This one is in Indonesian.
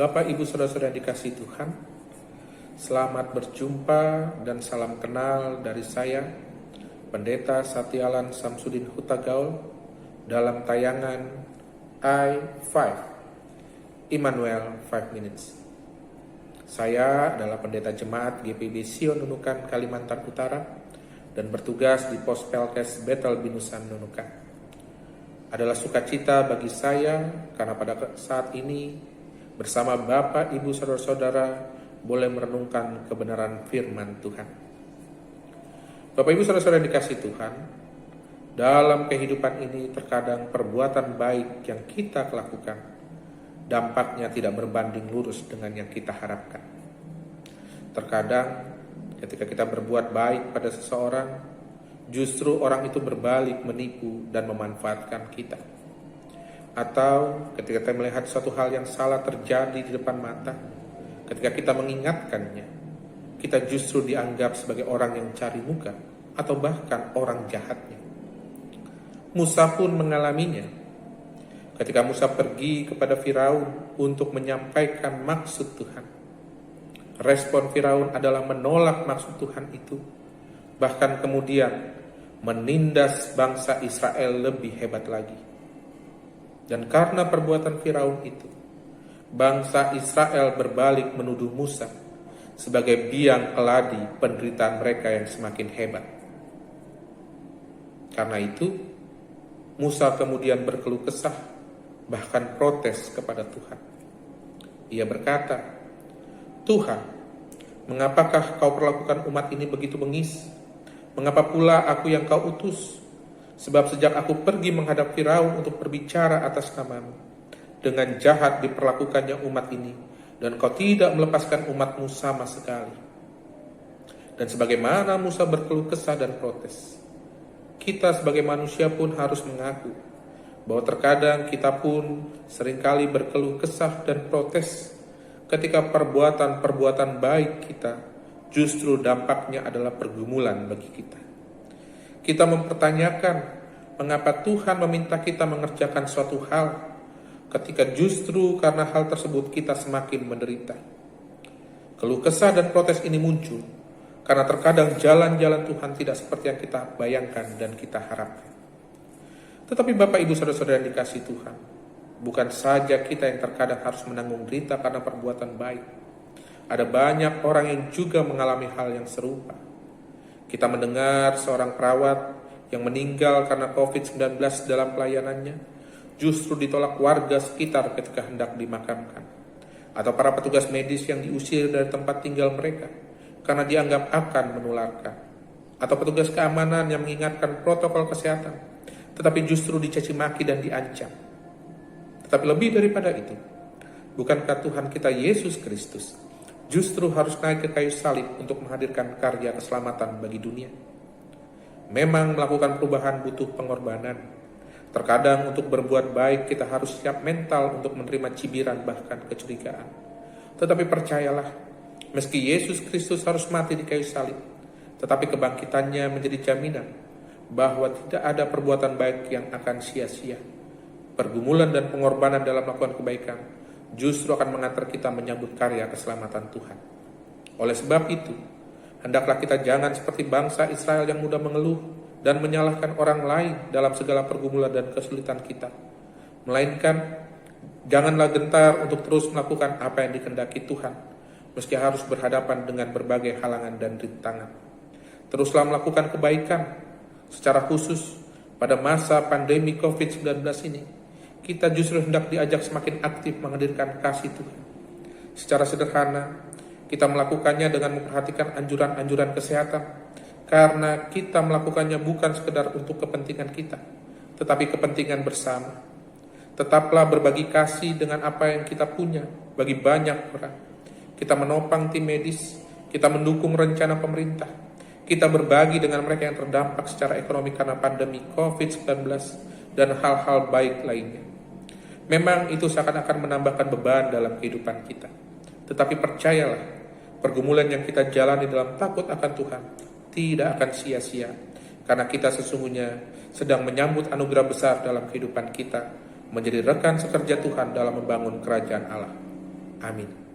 Bapak, Ibu, Saudara-saudara yang dikasihi Tuhan, selamat berjumpa dan salam kenal dari saya, Pendeta Satyalan Samsudin Hutagaul, dalam tayangan I5, Immanuel 5 Minutes. Saya adalah pendeta jemaat GPB Sion Nunukan, Kalimantan Utara, dan bertugas di Pos Pelkes Betel Binusan Nunukan. Adalah sukacita bagi saya karena pada saat ini bersama Bapak, Ibu, Saudara-saudara boleh merenungkan kebenaran firman Tuhan. Bapak, Ibu, Saudara-saudara yang dikasihi Tuhan, dalam kehidupan ini terkadang perbuatan baik yang kita lakukan dampaknya tidak berbanding lurus dengan yang kita harapkan. Terkadang ketika kita berbuat baik pada seseorang, justru orang itu berbalik menipu dan memanfaatkan kita. Atau ketika kita melihat suatu hal yang salah terjadi di depan mata, ketika kita mengingatkannya, kita justru dianggap sebagai orang yang cari muka atau bahkan orang jahatnya. Musa pun mengalaminya. Ketika Musa pergi kepada Firaun untuk menyampaikan maksud Tuhan, respon Firaun adalah menolak maksud Tuhan itu, bahkan kemudian menindas bangsa Israel lebih hebat lagi. Dan karena perbuatan Firaun itu, bangsa Israel berbalik menuduh Musa sebagai biang keladi penderitaan mereka yang semakin hebat. Karena itu, Musa kemudian berkeluh kesah, bahkan protes kepada Tuhan. Ia berkata, "Tuhan, mengapakah kau perlakukan umat ini begitu bengis? Mengapa pula aku yang kau utus? Sebab sejak aku pergi menghadap Firaun untuk berbicara atas namamu, dengan jahat diperlakukannya umat ini, dan kau tidak melepaskan umatmu sama sekali." Dan sebagaimana Musa berkeluh kesah dan protes, kita sebagai manusia pun harus mengaku bahwa terkadang kita pun seringkali berkeluh kesah dan protes ketika perbuatan-perbuatan baik kita justru dampaknya adalah pergumulan bagi kita. Kita mempertanyakan mengapa Tuhan meminta kita mengerjakan suatu hal ketika justru karena hal tersebut kita semakin menderita. Keluh kesah dan protes ini muncul karena terkadang jalan-jalan Tuhan tidak seperti yang kita bayangkan dan kita harapkan. Tetapi Bapak, Ibu, Saudara-saudara yang dikasihi Tuhan, bukan saja kita yang terkadang harus menanggung derita karena perbuatan baik. Ada banyak orang yang juga mengalami hal yang serupa. Kita mendengar seorang perawat yang meninggal karena COVID-19 dalam pelayanannya justru ditolak warga sekitar ketika hendak dimakamkan. Atau para petugas medis yang diusir dari tempat tinggal mereka karena dianggap akan menularkan. Atau petugas keamanan yang mengingatkan protokol kesehatan, tetapi justru dicaci maki dan diancam. Tetapi lebih daripada itu, bukankah Tuhan kita Yesus Kristus justru harus naik ke kayu salib untuk menghadirkan karya keselamatan bagi dunia? Memang melakukan perubahan butuh pengorbanan. Terkadang untuk berbuat baik kita harus siap mental untuk menerima cibiran bahkan kecurigaan. Tetapi percayalah, meski Yesus Kristus harus mati di kayu salib, tetapi kebangkitannya menjadi jaminan bahwa tidak ada perbuatan baik yang akan sia-sia. Pergumulan dan pengorbanan dalam melakukan kebaikan justru akan mengantar kita menyambut karya keselamatan Tuhan. Oleh sebab itu, hendaklah kita jangan seperti bangsa Israel yang mudah mengeluh dan menyalahkan orang lain dalam segala pergumulan dan kesulitan kita. Melainkan, janganlah gentar untuk terus melakukan apa yang dikehendaki Tuhan, meski harus berhadapan dengan berbagai halangan dan rintangan. Teruslah melakukan kebaikan. Secara khusus, pada masa pandemi COVID-19 ini, kita justru hendak diajak semakin aktif menghadirkan kasih Tuhan. Secara sederhana, kita melakukannya dengan memperhatikan anjuran-anjuran kesehatan, karena kita melakukannya bukan sekedar untuk kepentingan kita, tetapi kepentingan bersama. Tetaplah berbagi kasih dengan apa yang kita punya bagi banyak orang. Kita menopang tim medis, kita mendukung rencana pemerintah, kita berbagi dengan mereka yang terdampak secara ekonomi karena pandemi COVID-19 dan hal-hal baik lainnya. Memang itu seakan-akan menambahkan beban dalam kehidupan kita. Tetapi percayalah, pergumulan yang kita jalani dalam takut akan Tuhan tidak akan sia-sia, karena kita sesungguhnya sedang menyambut anugerah besar dalam kehidupan kita, menjadi rekan sekerja Tuhan dalam membangun kerajaan Allah. Amin.